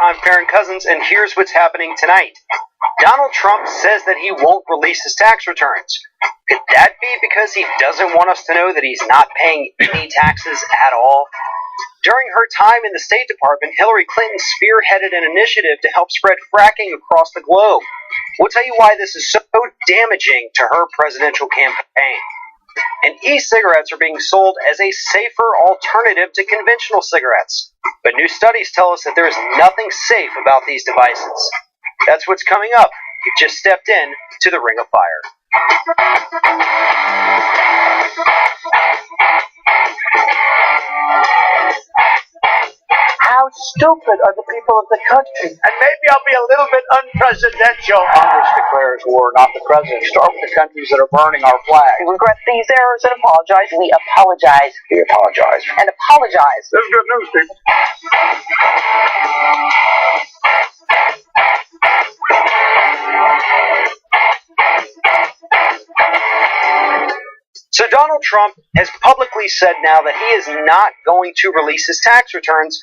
I'm Farron Cousins, and here's what's happening tonight. Donald Trump says that he won't release his tax returns. Could that be because he doesn't want us to know that he's not paying any taxes at all? During her time in the State Department, Hillary Clinton spearheaded an initiative to help spread fracking across the globe. We'll tell you why this is so damaging to her presidential campaign. And e-cigarettes are being sold as a safer alternative to conventional cigarettes. But new studies tell us that there is nothing safe about these devices. That's what's coming up. You just stepped in to the Ring of Fire. How stupid are the people of the country? And maybe I'll be a little bit unpresidential. Congress declares war, not the president. Start with the countries that are burning our flag. We regret these errors and apologize. We apologize. We apologize. And apologize. This is good news, people. So Donald Trump has publicly said now that he is not going to release his tax returns.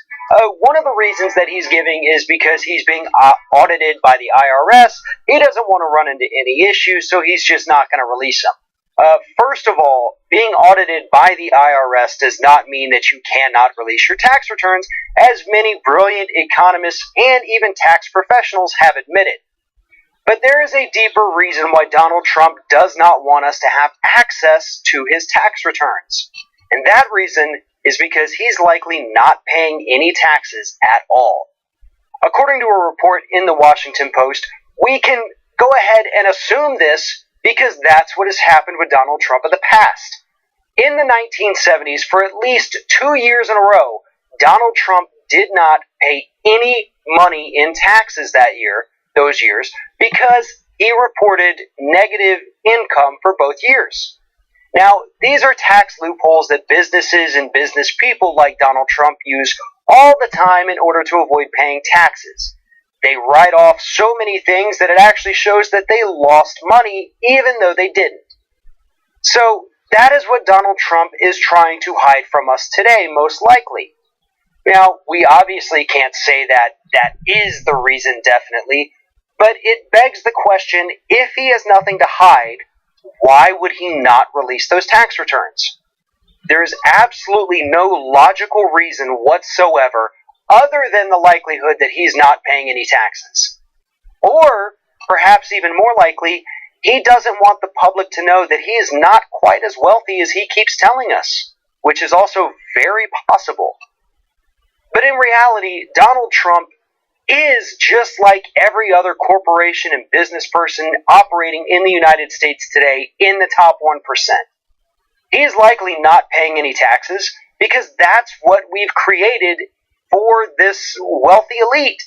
One of the reasons that he's giving is because he's being audited by the IRS. He doesn't want to run into any issues, so he's just not going to release them. First of all, being audited by the IRS does not mean that you cannot release your tax returns, as many brilliant economists and even tax professionals have admitted. But there is a deeper reason why Donald Trump does not want us to have access to his tax returns. And that reason is because he's likely not paying any taxes at all. According to a report in the Washington Post, we can go ahead and assume this because that's what has happened with Donald Trump in the past. In the 1970s, for at least 2 years in a row, Donald Trump did not pay any money in taxes those years, because he reported negative income for both years. Now, these are tax loopholes that businesses and business people like Donald Trump use all the time in order to avoid paying taxes. They write off so many things that it actually shows that they lost money even though they didn't. So that is what Donald Trump is trying to hide from us today, most likely. Now, we obviously can't say that that is the reason definitely, but it begs the question, if he has nothing to hide, why would he not release those tax returns? There is absolutely no logical reason whatsoever other than the likelihood that he's not paying any taxes. Or, perhaps even more likely, he doesn't want the public to know that he is not quite as wealthy as he keeps telling us, which is also very possible. But in reality, Donald Trump is just like every other corporation and business person operating in the United States today in the top 1%. He is likely not paying any taxes because that's what we've created for this wealthy elite.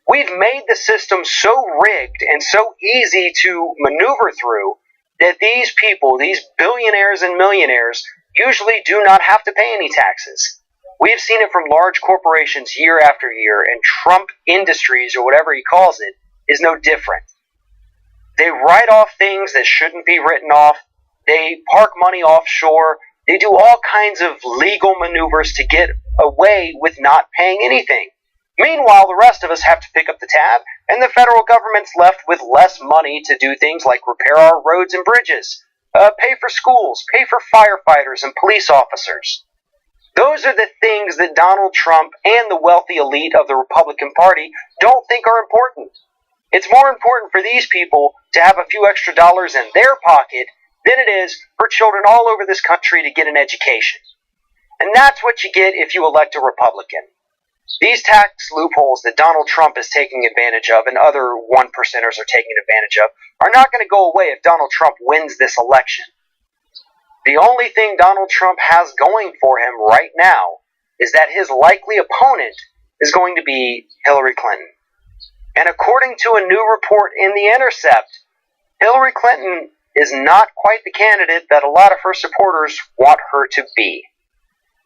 We've made the system so rigged and so easy to maneuver through that these people, these billionaires and millionaires, usually do not have to pay any taxes. We've seen it from large corporations year after year, and Trump Industries, or whatever he calls it, is no different. They write off things that shouldn't be written off. They park money offshore. They do all kinds of legal maneuvers to get away with not paying anything. Meanwhile, the rest of us have to pick up the tab, and the federal government's left with less money to do things like repair our roads and bridges, pay for schools, pay for firefighters and police officers. Those are the things that Donald Trump and the wealthy elite of the Republican Party don't think are important. It's more important for these people to have a few extra dollars in their pocket than it is for children all over this country to get an education. And that's what you get if you elect a Republican. These tax loopholes that Donald Trump is taking advantage of and other one-percenters are taking advantage of are not going to go away if Donald Trump wins this election. The only thing Donald Trump has going for him right now is that his likely opponent is going to be Hillary Clinton. And according to a new report in The Intercept, Hillary Clinton is not quite the candidate that a lot of her supporters want her to be.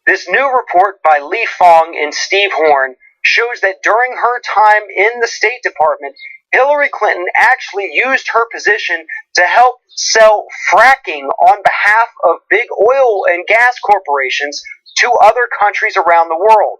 This new report by Lee Fong and Steve Horn shows that during her time in the State Department, Hillary Clinton actually used her position to help sell fracking on behalf of big oil and gas corporations to other countries around the world.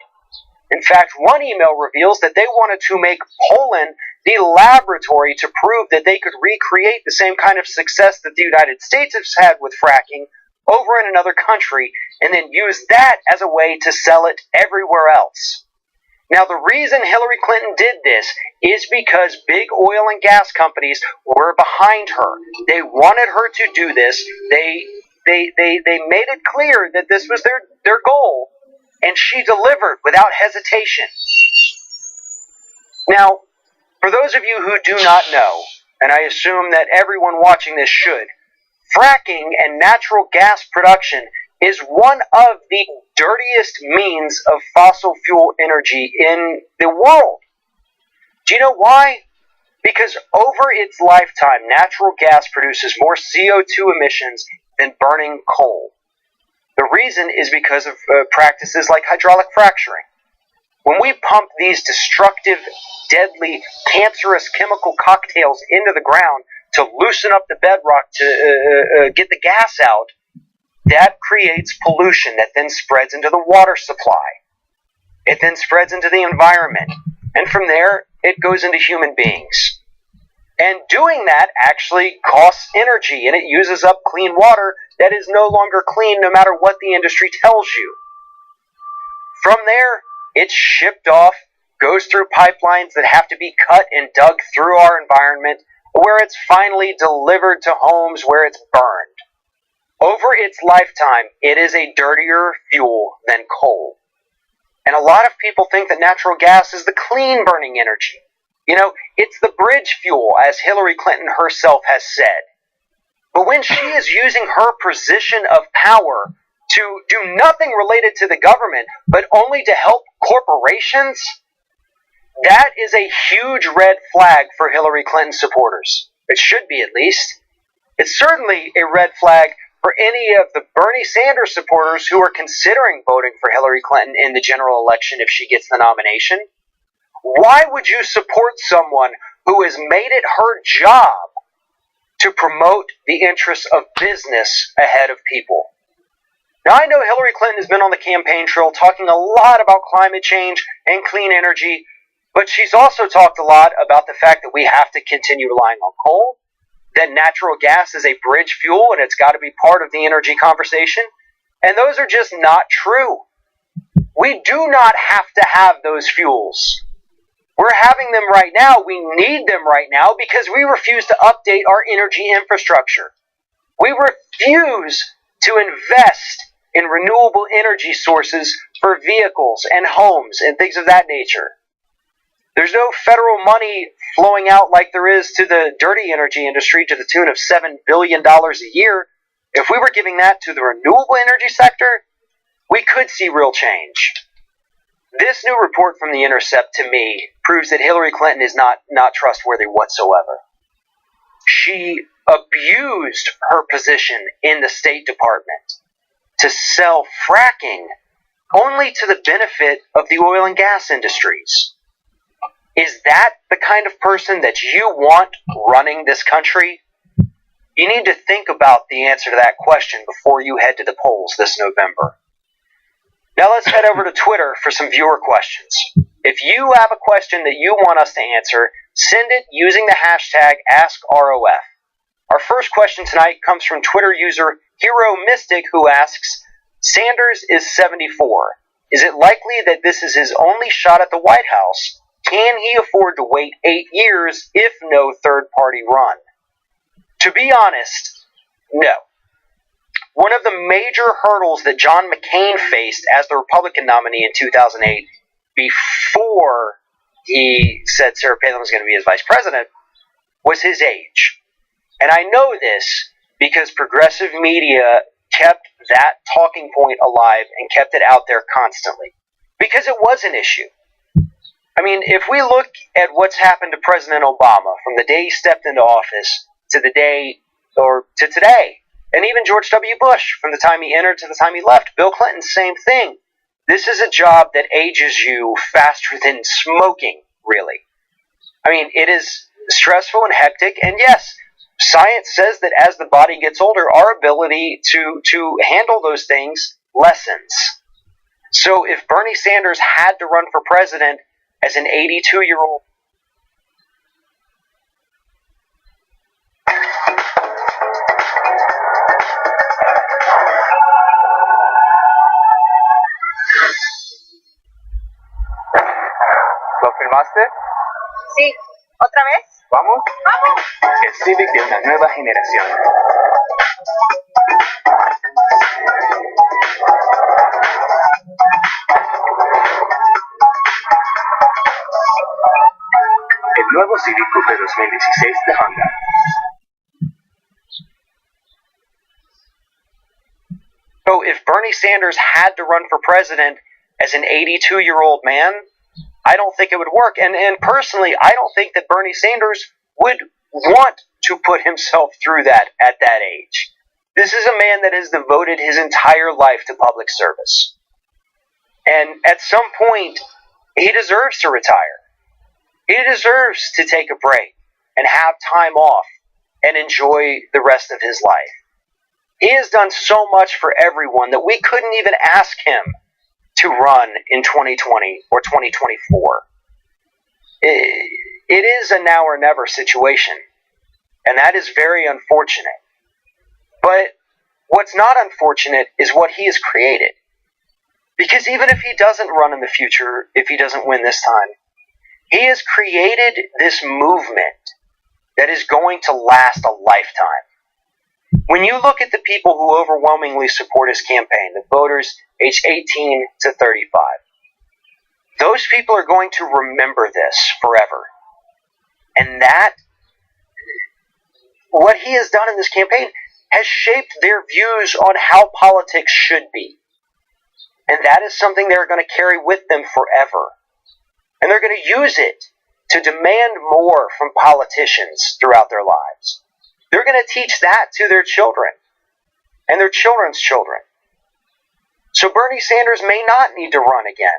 In fact, one email reveals that they wanted to make Poland the laboratory to prove that they could recreate the same kind of success that the United States has had with fracking over in another country, and then use that as a way to sell it everywhere else. Now, the reason Hillary Clinton did this is because big oil and gas companies were behind her. They wanted her to do this. They made it clear that this was their goal, and she delivered without hesitation. Now, for those of you who do not know, and I assume that everyone watching this should, fracking and natural gas production is one of the dirtiest means of fossil fuel energy in the world. Do you know why? Because over its lifetime, natural gas produces more CO2 emissions than burning coal. The reason is because of practices like hydraulic fracturing. When we pump these destructive, deadly, cancerous chemical cocktails into the ground to loosen up the bedrock to get the gas out, that creates pollution that then spreads into the water supply. It then spreads into the environment. And from there, it goes into human beings. And doing that actually costs energy, and it uses up clean water that is no longer clean no matter what the industry tells you. From there, it's shipped off, goes through pipelines that have to be cut and dug through our environment, where it's finally delivered to homes where it's burned. Over its lifetime, it is a dirtier fuel than coal. And a lot of people think that natural gas is the clean burning energy. You know, it's the bridge fuel, as Hillary Clinton herself has said. But when she is using her position of power to do nothing related to the government, but only to help corporations, that is a huge red flag for Hillary Clinton supporters. It should be, at least. It's certainly a red flag for any of the Bernie Sanders supporters who are considering voting for Hillary Clinton in the general election if she gets the nomination. Why would you support someone who has made it her job to promote the interests of business ahead of people? Now, I know Hillary Clinton has been on the campaign trail talking a lot about climate change and clean energy, but she's also talked a lot about the fact that we have to continue relying on coal, that natural gas is a bridge fuel and it's got to be part of the energy conversation, and those are just not true. We do not have to have those fuels. We're having them right now. We need them right now because we refuse to update our energy infrastructure. We refuse to invest in renewable energy sources for vehicles and homes and things of that nature. There's no federal money flowing out like there is to the dirty energy industry to the tune of $7 billion a year. If we were giving that to the renewable energy sector, we could see real change. This new report from The Intercept, to me, proves that Hillary Clinton is not trustworthy whatsoever. She abused her position in the State Department to sell fracking only to the benefit of the oil and gas industries. Is that the kind of person that you want running this country? You need to think about the answer to that question before you head to the polls this November. Now let's head over to Twitter for some viewer questions. If you have a question that you want us to answer, send it using the hashtag AskROF. Our first question tonight comes from Twitter user Hero Mystic, who asks, Sanders is 74. Is it likely that this is his only shot at the White House? Can he afford to wait 8 years if no third-party run? To be honest, no. One of the major hurdles that John McCain faced as the Republican nominee in 2008, before he said Sarah Palin was going to be his vice president, was his age. And I know this because progressive media kept that talking point alive and kept it out there constantly. Because it was an issue. I mean, if we look at what's happened to President Obama from the day he stepped into office to the day, or to today, and even George W. Bush from the time he entered to the time he left, Bill Clinton, same thing. This is a job that ages you faster than smoking, really. I mean, it is stressful and hectic, and yes, science says that as the body gets older, our ability to handle those things lessens. So if Bernie Sanders had to run for president as an 82-year-old, ¿Lo filmaste? Sí. ¿Otra vez? ¿Vamos? ¡Vamos! El Civic de una nueva generación. El nuevo Civic Coupe 2016 de Honda. so if Bernie Sanders had to run for president as an 82-year-old man, I don't think it would work. And personally, I don't think that Bernie Sanders would want to put himself through that at that age. This is a man that has devoted his entire life to public service. And at some point, he deserves to retire. He deserves to take a break and have time off and enjoy the rest of his life. He has done so much for everyone that we couldn't even ask him to run in 2020 or 2024. It is a now or never situation, and that is very unfortunate. But what's not unfortunate is what he has created. Because even if he doesn't run in the future, if he doesn't win this time, he has created this movement that is going to last a lifetime. When you look at the people who overwhelmingly support his campaign, the voters aged 18 to 35, those people are going to remember this forever. And that, what he has done in this campaign, has shaped their views on how politics should be. And that is something they're going to carry with them forever. And they're going to use it to demand more from politicians throughout their lives. They're going to teach that to their children and their children's children. So Bernie Sanders may not need to run again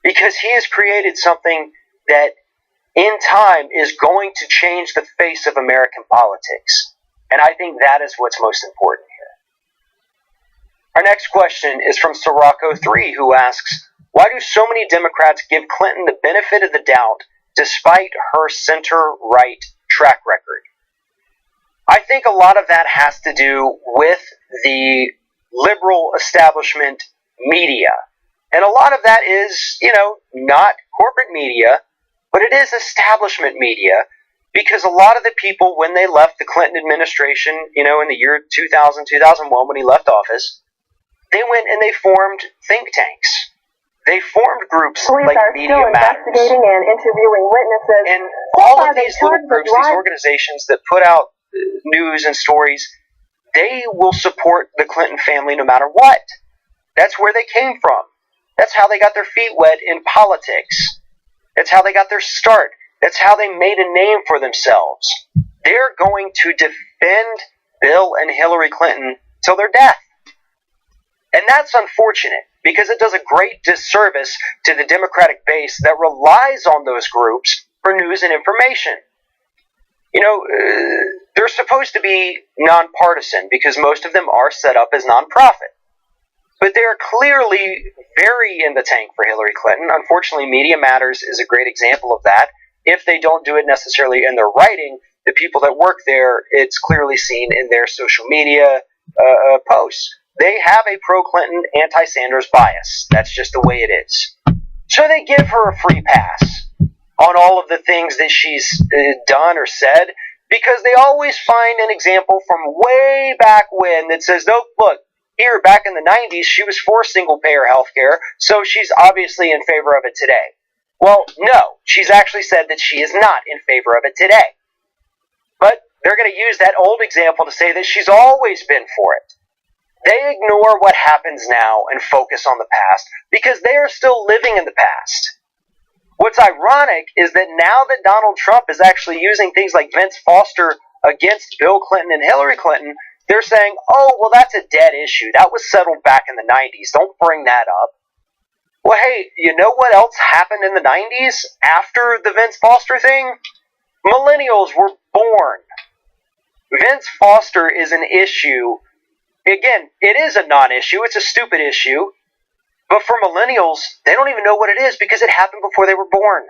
because he has created something that in time is going to change the face of American politics. And I think that is what's most important here. Our next question is from Sirocco3, who asks, why do so many Democrats give Clinton the benefit of the doubt despite her center-right track record? I think a lot of that has to do with the liberal establishment media. And a lot of that is, not corporate media, but it is establishment media, because a lot of the people, when they left the Clinton administration, in the year 2000, 2001, when he left office, they went and they formed think tanks. They formed groups like Media Matters. Investigating and interviewing witnesses. And all of these little groups, these organizations that put out news and stories, they will support the Clinton family no matter what. That's where they came from. That's how they got their feet wet in politics. That's how they got their start. That's how they made a name for themselves. They're going to defend Bill and Hillary Clinton till their death. And that's unfortunate, because it does a great disservice to the Democratic base that relies on those groups for news and information. They're supposed to be nonpartisan because most of them are set up as nonprofit. But they're clearly very in the tank for Hillary Clinton. Unfortunately, Media Matters is a great example of that. If they don't do it necessarily in their writing, the people that work there, it's clearly seen in their social media posts. They have a pro-Clinton, anti-Sanders bias. That's just the way it is. So they give her a free pass on all of the things that she's done or said, because they always find an example from way back when that says, no, look, here back in the 90s, she was for single-payer health care, so she's obviously in favor of it today. Well, no, she's actually said that she is not in favor of it today. But they're going to use that old example to say that she's always been for it. They ignore what happens now and focus on the past because they are still living in the past. What's ironic is that now that Donald Trump is actually using things like Vince Foster against Bill Clinton and Hillary Clinton, they're saying, oh, well, that's a dead issue. That was settled back in the 90s. Don't bring that up. Well, hey, you know what else happened in the 90s after the Vince Foster thing? Millennials were born. Vince Foster is an issue. Again, it is a non-issue. It's a stupid issue. But for millennials, they don't even know what it is because it happened before they were born.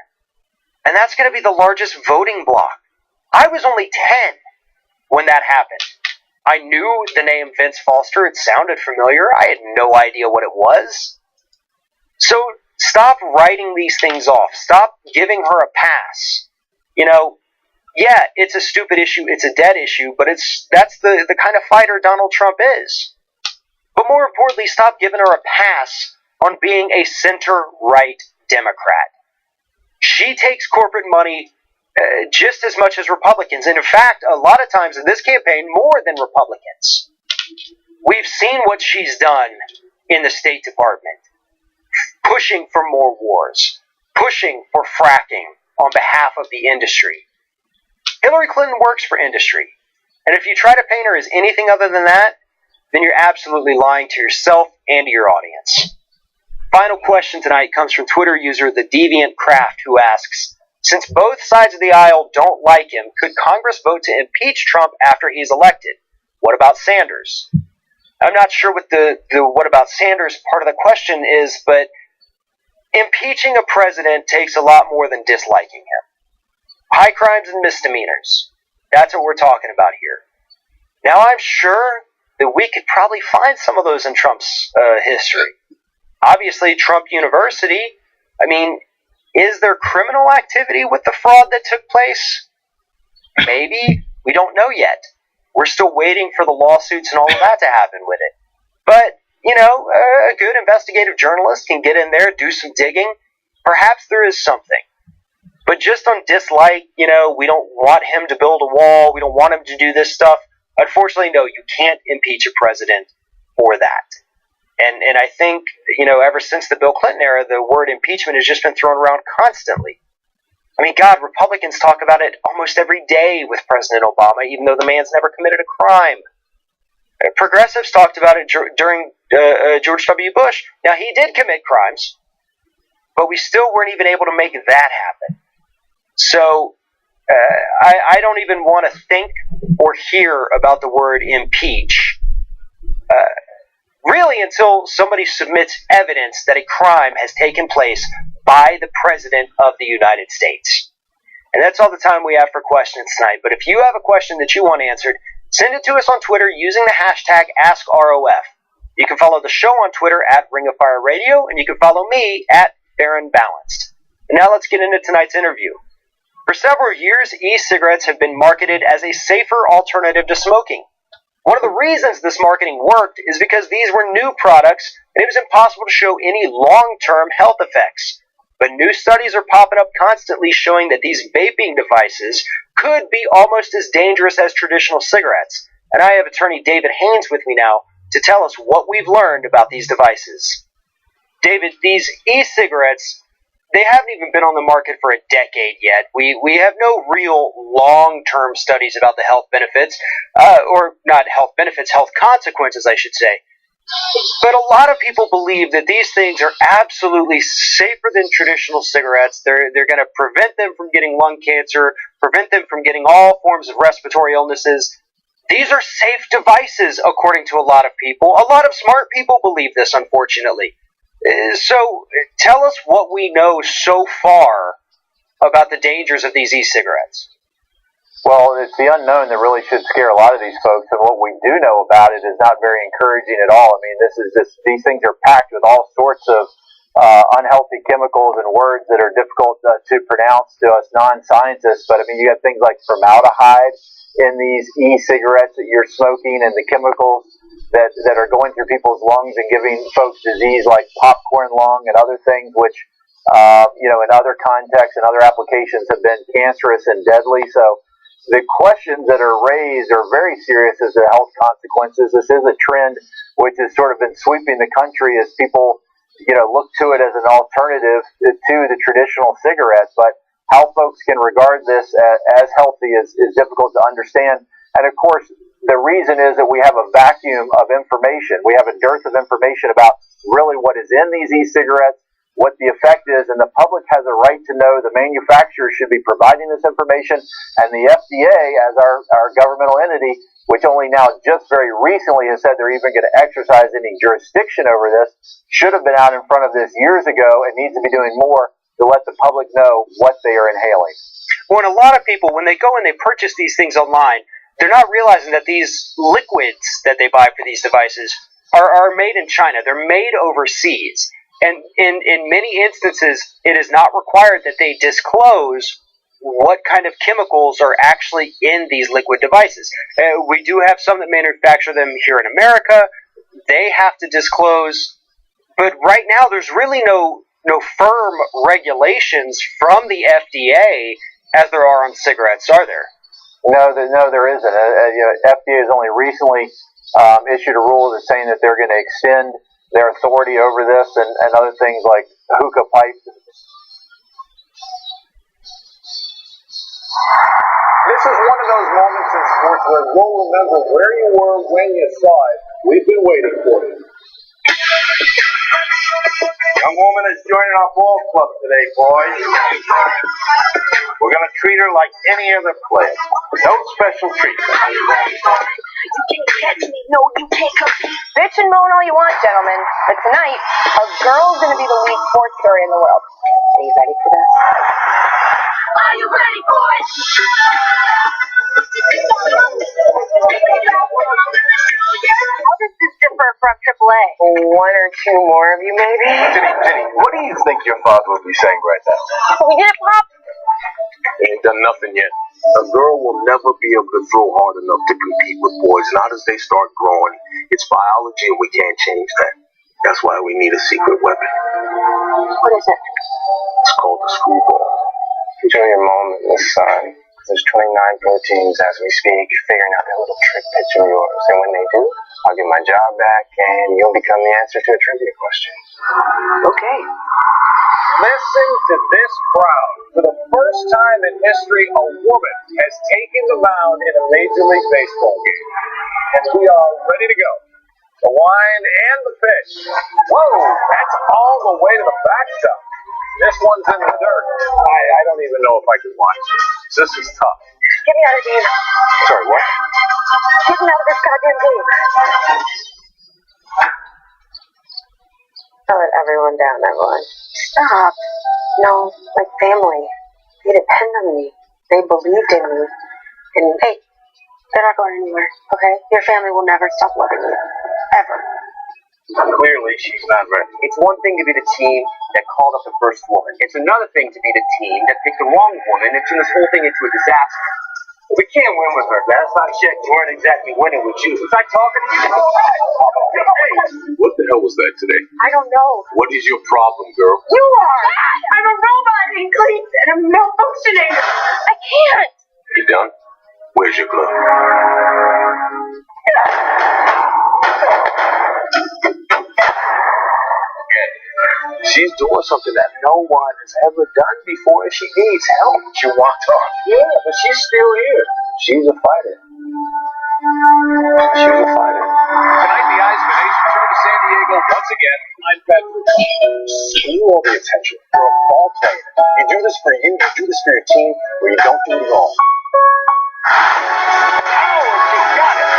And that's going to be the largest voting bloc. I was only 10 when that happened. I knew the name Vince Foster. It sounded familiar. I had no idea what it was. So stop writing these things off. Stop giving her a pass. You know, yeah, it's a stupid issue. It's a dead issue, but that's the kind of fighter Donald Trump is. But more importantly, stop giving her a pass on being a center-right Democrat. She takes corporate money just as much as Republicans. And in fact, a lot of times in this campaign, more than Republicans. We've seen what she's done in the State Department. Pushing for more wars. Pushing for fracking on behalf of the industry. Hillary Clinton works for industry. And if you try to paint her as anything other than that, then you're absolutely lying to yourself and to your audience. Final question tonight comes from Twitter user The Deviant Craft, who asks, since both sides of the aisle don't like him, could Congress vote to impeach Trump after he's elected? What about Sanders? I'm not sure what the what about Sanders part of the question is, but impeaching a president takes a lot more than disliking him. High crimes and misdemeanors. That's what we're talking about here. Now, I'm sure that we could probably find some of those in Trump's history. Obviously, Trump University, I mean, is there criminal activity with the fraud that took place? Maybe. We don't know yet. We're still waiting for the lawsuits and all of that to happen with it. But, you know, a good investigative journalist can get in there, do some digging. Perhaps there is something. But just on dislike, you know, we don't want him to build a wall, we don't want him to do this stuff. Unfortunately, no, you can't impeach a president for that. And I think, you know, ever since the Bill Clinton era, the word impeachment has just been thrown around constantly. I mean, God, Republicans talk about it almost every day with President Obama, even though the man's never committed a crime. Progressives talked about it during George W. Bush. Now, he did commit crimes, but we still weren't even able to make that happen. So, I don't even want to think or hear about the word impeach. Really until somebody submits evidence that a crime has taken place by the President of the United States. And that's all the time we have for questions tonight. But if you have a question that you want answered, send it to us on Twitter using the hashtag AskROF. You can follow the show on Twitter at Ring of Fire Radio, and you can follow me at Baron Balanced. And now let's get into tonight's interview. For several years, e-cigarettes have been marketed as a safer alternative to smoking. One of the reasons this marketing worked is because these were new products and it was impossible to show any long-term health effects. But new studies are popping up constantly showing that these vaping devices could be almost as dangerous as traditional cigarettes. And I have attorney David Haynes with me now to tell us what we've learned about these devices. David, these e-cigarettes, they haven't even been on the market for a decade yet. We have no real long-term studies about the health benefits, or not health benefits, health consequences, I should say. But a lot of people believe that these things are absolutely safer than traditional cigarettes. They're going to prevent them from getting lung cancer, prevent them from getting all forms of respiratory illnesses. These are safe devices, according to a lot of people. A lot of smart people believe this, unfortunately. So, tell us what we know so far about the dangers of these e-cigarettes. Well, it's the unknown that really should scare a lot of these folks, and what we do know about it is not very encouraging at all. I mean, these things are packed with all sorts of unhealthy chemicals and words that are difficult to pronounce to us non-scientists. But I mean, you have things like formaldehyde in these e-cigarettes that you're smoking, and the chemicals that are going through people's lungs and giving folks disease like popcorn lung and other things, which you know, in other contexts and other applications have been cancerous and deadly. So the questions that are raised are very serious as to health consequences. This is a trend which has sort of been sweeping the country as people, you know, look to it as an alternative to the traditional cigarette. But how folks can regard this as healthy is difficult to understand. And of course, the reason is that we have a vacuum of information. We have a dearth of information about really what is in these e-cigarettes, what the effect is, and the public has a right to know. The manufacturer should be providing this information, and the FDA, as our governmental entity, which only now just very recently has said they're even going to exercise any jurisdiction over this, should have been out in front of this years ago and needs to be doing more to let the public know what they are inhaling. When a lot of people, when they go and they purchase these things online, they're not realizing that these liquids that they buy for these devices are made in China. They're made overseas. And in many instances, it is not required that they disclose what kind of chemicals are actually in these liquid devices. We do have some that manufacture them here in America. They have to disclose, but right now there's really no firm regulations from the FDA as there are on cigarettes, are there? No, there isn't. FDA has only recently issued a rule that's saying that they're going to extend their authority over this and other things like hookah pipes. This is one of those moments in sports where you'll remember where you were when you saw it. We've been waiting for it. Young woman is joining our ball club today, boys. We're going to treat her like any other player. No special treatment. You can't catch me. No, you can't compete. Bitch and moan all you want, gentlemen. But tonight, a girl's going to be the lead sports story in the world. Are you ready for this? Are you ready for it? How does this differ from AAA? One or two more of you, maybe? Jenny, what do you think your father would be saying right now? We did it, Pop. He ain't done nothing yet. A girl will never be able to throw hard enough to compete with boys, not as they start growing. It's biology and we can't change that. That's why we need a secret weapon. What is it? It's called the screwball. Enjoy your moment in the sun. There's 29 proteins as we speak, figuring out that little trick pitch of yours. And when they do, I'll get my job back and you'll become the answer to a trivia question. Okay. Listen to this crowd. For the first time in history, a woman has taken the mound in a Major League Baseball game. And we are ready to go. The wine and the pitch. Whoa, that's all the way to the backstop. This one's in the dirt. I don't even know if I can watch this. This is tough. Get me out of here. Sorry, what? Get me out of this goddamn game. I let everyone down, Evelyn. Stop. No, like family. They depend on me. They believed in me. And hey, they're not going anywhere, okay? Your family will never stop loving you. Ever. Clearly, she's not ready. It's one thing to be the team that called up the first woman. It's another thing to be the team that picked the wrong woman and turned this whole thing into a disaster. We can't win with her. That's not check. You weren't exactly winning with you. Was I talking to you? Hey, what the hell was that today? I don't know. What is your problem, girl? You are! I'm a robot in cleats and I'm malfunctioning. I can't. You done? Where's your glove? She's doing something that no one has ever done before, and she needs help. She walked off. Yeah, but she's still here. She's a fighter. She's a fighter. Tonight, the Eyes of a Nation turn to San Diego once again. I'm Patrick. You all the attention. You're a ball player. You do this for you do this for your team, or you don't do it at all. Oh, she got it.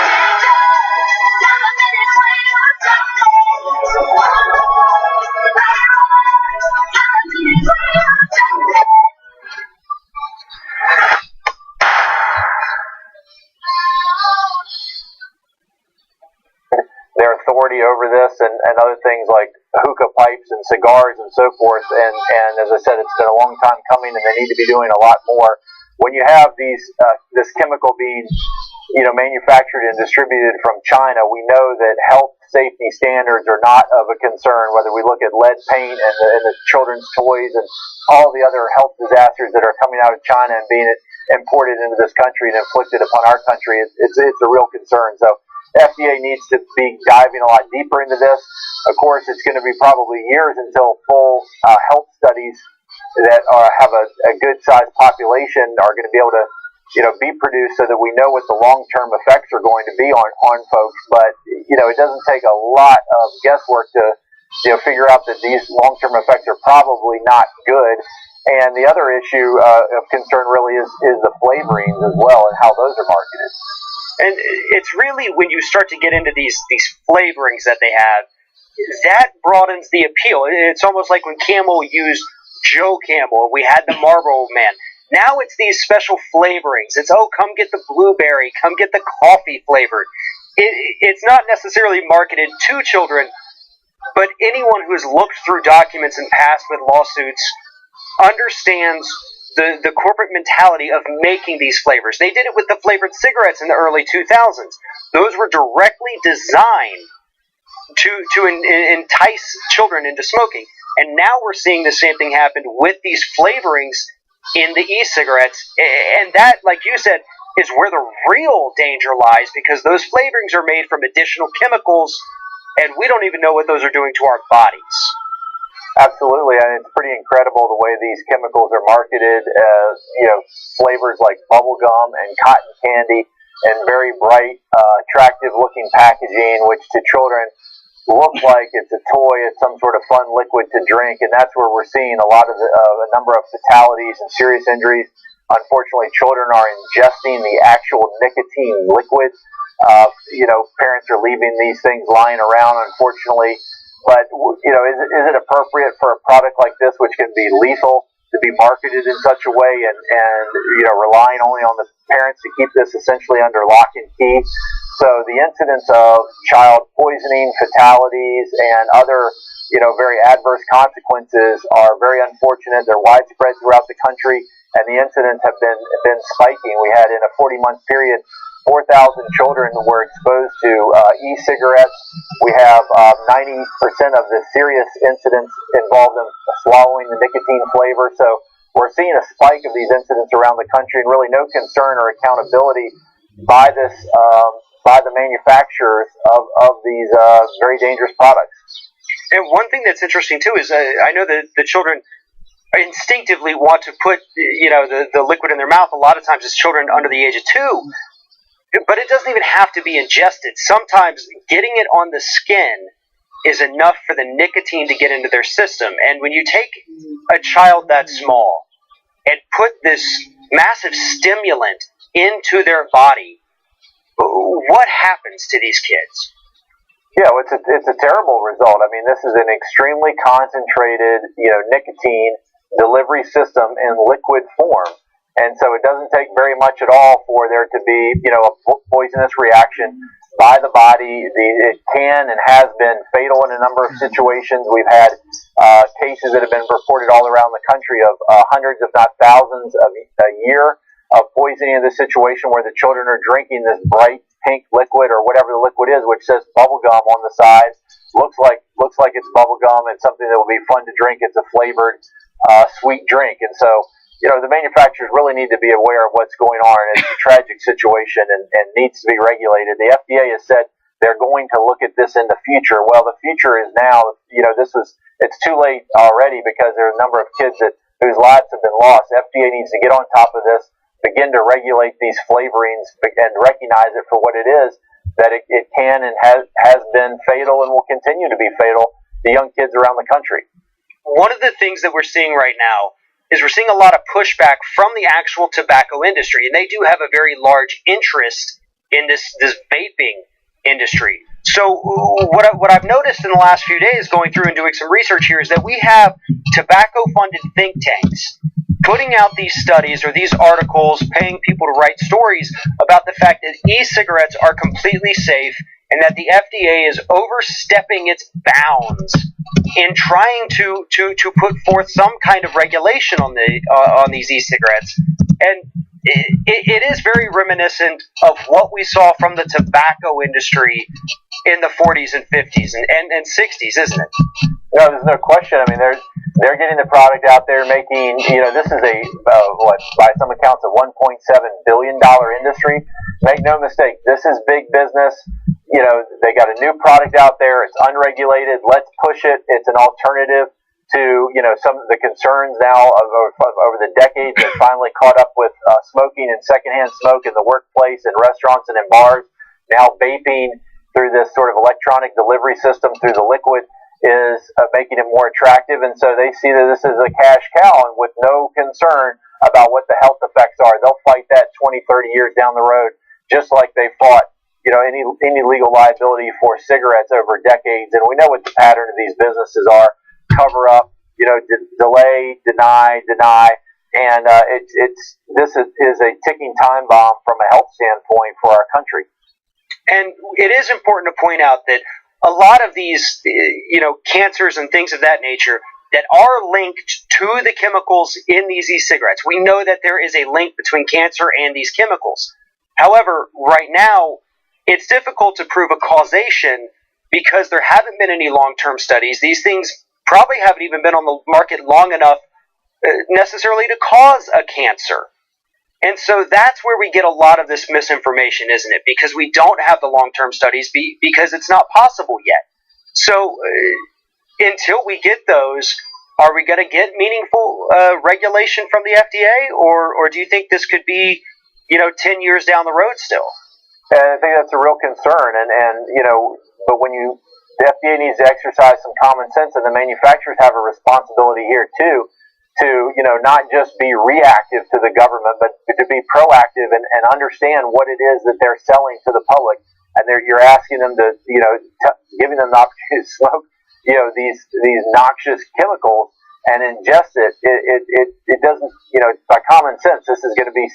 Their authority over this and other things like hookah pipes and cigars and so forth. And as I said, it's been a long time coming, and they need to be doing a lot more. When you have this chemical being manufactured and distributed from China, we know that health safety standards are not of a concern, whether we look at lead paint and the children's toys and all the other health disasters that are coming out of China and being imported into this country and inflicted upon our country. It's a real concern. So FDA needs to be diving a lot deeper into this. Of course, it's going to be probably years until full health studies that have a good-sized population are going to be able to be produced so that we know what the long-term effects are going to be on folks. But, it doesn't take a lot of guesswork to, figure out that these long-term effects are probably not good. And the other issue of concern really is the flavorings as well and how those are marketed. And it's really when you start to get into these flavorings that they have, that broadens the appeal. It's almost like when Camel used Joe Camel, we had the Marlboro Man. Now it's these special flavorings. It's, oh, come get the blueberry, come get the coffee flavor. It's not necessarily marketed to children, but anyone who has looked through documents and passed with lawsuits understands the corporate mentality of making these flavors. They did it with the flavored cigarettes in the early 2000s. Those were directly designed to entice children into smoking. And now we're seeing the same thing happen with these flavorings in the e-cigarettes. And that, like you said, is where the real danger lies, because those flavorings are made from additional chemicals, and we don't even know what those are doing to our bodies. Absolutely, and it's pretty incredible the way these chemicals are marketed as, flavors like bubblegum and cotton candy and very bright, attractive-looking packaging, which to children look like it's a toy, it's some sort of fun liquid to drink, and that's where we're seeing a lot of a number of fatalities and serious injuries. Unfortunately, children are ingesting the actual nicotine liquid. Parents are leaving these things lying around, unfortunately. But, is it appropriate for a product like this, which can be lethal, to be marketed in such a way and relying only on the parents to keep this essentially under lock and key? So the incidence of child poisoning, fatalities, and other, very adverse consequences are very unfortunate. They're widespread throughout the country, and the incidents have been spiking. We had, in a 40-month period, 4,000 children were exposed to e-cigarettes. We have 90% of the serious incidents involved in swallowing the nicotine flavor. So we're seeing a spike of these incidents around the country, and really no concern or accountability by the manufacturers of these very dangerous products. And one thing that's interesting too is I know that the children instinctively want to put the liquid in their mouth. A lot of times it's children under the age of 2. But it doesn't even have to be ingested. Sometimes getting it on the skin is enough for the nicotine to get into their system. And when you take a child that small and put this massive stimulant into their body, what happens to these kids? Yeah, it's a terrible result. I mean, this is an extremely concentrated, nicotine delivery system in liquid form. And so it doesn't take very much at all for there to be, a poisonous reaction by the body. It can and has been fatal in a number of situations. We've had cases that have been reported all around the country of hundreds, if not thousands, a year of poisoning in this situation where the children are drinking this bright pink liquid or whatever the liquid is, which says bubblegum on the side. Looks like it's bubblegum. It's something that will be fun to drink. It's a flavored, sweet drink. And so, the manufacturers really need to be aware of what's going on. It's a tragic situation and needs to be regulated. The FDA has said they're going to look at this in the future. Well, the future is now. It's too late already, because there are a number of kids whose lives have been lost. FDA needs to get on top of this, begin to regulate these flavorings, and recognize it for what it is, that it can and has been fatal and will continue to be fatal to young kids around the country. One of the things that we're seeing right now is we're seeing a lot of pushback from the actual tobacco industry, and they do have a very large interest in this vaping industry. So what I've noticed in the last few days going through and doing some research here is that we have tobacco-funded think tanks putting out these studies or these articles, paying people to write stories about the fact that e-cigarettes are completely safe and that the FDA is overstepping its bounds in trying to put forth some kind of regulation on these e-cigarettes. And it is very reminiscent of what we saw from the tobacco industry in the 40s and 50s and 60s, isn't it? No, there's no question. I mean, they're getting the product out there, making, this is by some accounts, a $1.7 billion industry. Make no mistake, this is big business. They got a new product out there. It's unregulated. Let's push it. It's an alternative to, some of the concerns now over the decades that finally caught up with smoking and secondhand smoke in the workplace and restaurants and in bars. Now vaping through this sort of electronic delivery system through the liquid is making it more attractive. And so they see that this is a cash cow, and with no concern about what the health effects are. They'll fight that 20, 30 years down the road just like they fought, any legal liability for cigarettes over decades. And we know what the pattern of these businesses are: cover up, delay, deny, and this is a ticking time bomb from a health standpoint for our country. And it is important to point out that a lot of these, cancers and things of that nature that are linked to the chemicals in these e-cigarettes. We know that there is a link between cancer and these chemicals. However, right now, it's difficult to prove a causation because there haven't been any long-term studies. These things probably haven't even been on the market long enough necessarily to cause a cancer. And so that's where we get a lot of this misinformation, isn't it? Because we don't have the long-term studies because it's not possible yet. So until we get those, are we going to get meaningful regulation from the FDA? Or do you think this could be, 10 years down the road still? And I think that's a real concern. But when the FDA needs to exercise some common sense, and the manufacturers have a responsibility here too, to not just be reactive to the government, but to be proactive and understand what it is that they're selling to the public. And you're asking them to, giving them the opportunity to smoke, these noxious chemicals and ingest it. It doesn't, by common sense, this is going to be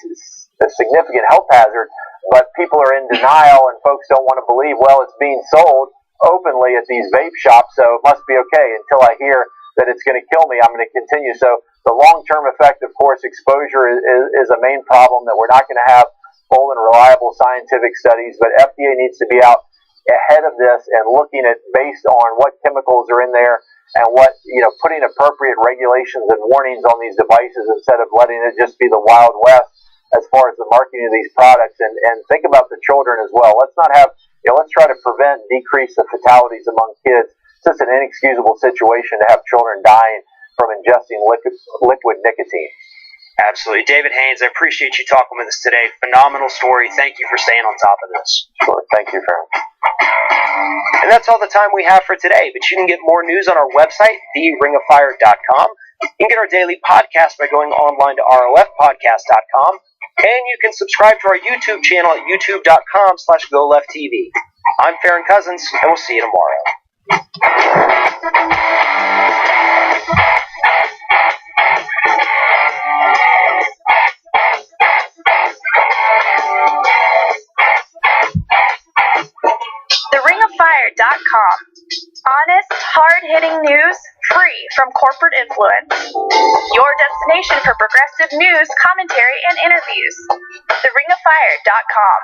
a significant health hazard. But people are in denial, and folks don't want to believe, well, it's being sold openly at these vape shops, so it must be okay. Until I hear that it's going to kill me, I'm going to continue. So the long-term effect, of course, exposure is a main problem that we're not going to have full and reliable scientific studies. But FDA needs to be out ahead of this and looking at based on what chemicals are in there and what, putting appropriate regulations and warnings on these devices instead of letting it just be the Wild West as far as the marketing of these products. And think about the children as well. Let's not have, let's try to prevent and decrease the fatalities among kids. It's just an inexcusable situation to have children dying from ingesting liquid nicotine. Absolutely. David Haynes, I appreciate you talking with us today. Phenomenal story. Thank you for staying on top of this. Sure. Thank you, Farron. And that's all the time we have for today, but you can get more news on our website, theringofire.com. You can get our daily podcast by going online to rofpodcast.com. And you can subscribe to our YouTube channel at youtube.com/GoLeftTV. I'm Farron Cousins, and we'll see you tomorrow. TheRingOfFire.com. Honest, hard-hitting news, free from corporate influence. Your destination for progressive news, commentary, and interviews. TheRingOfFire.com.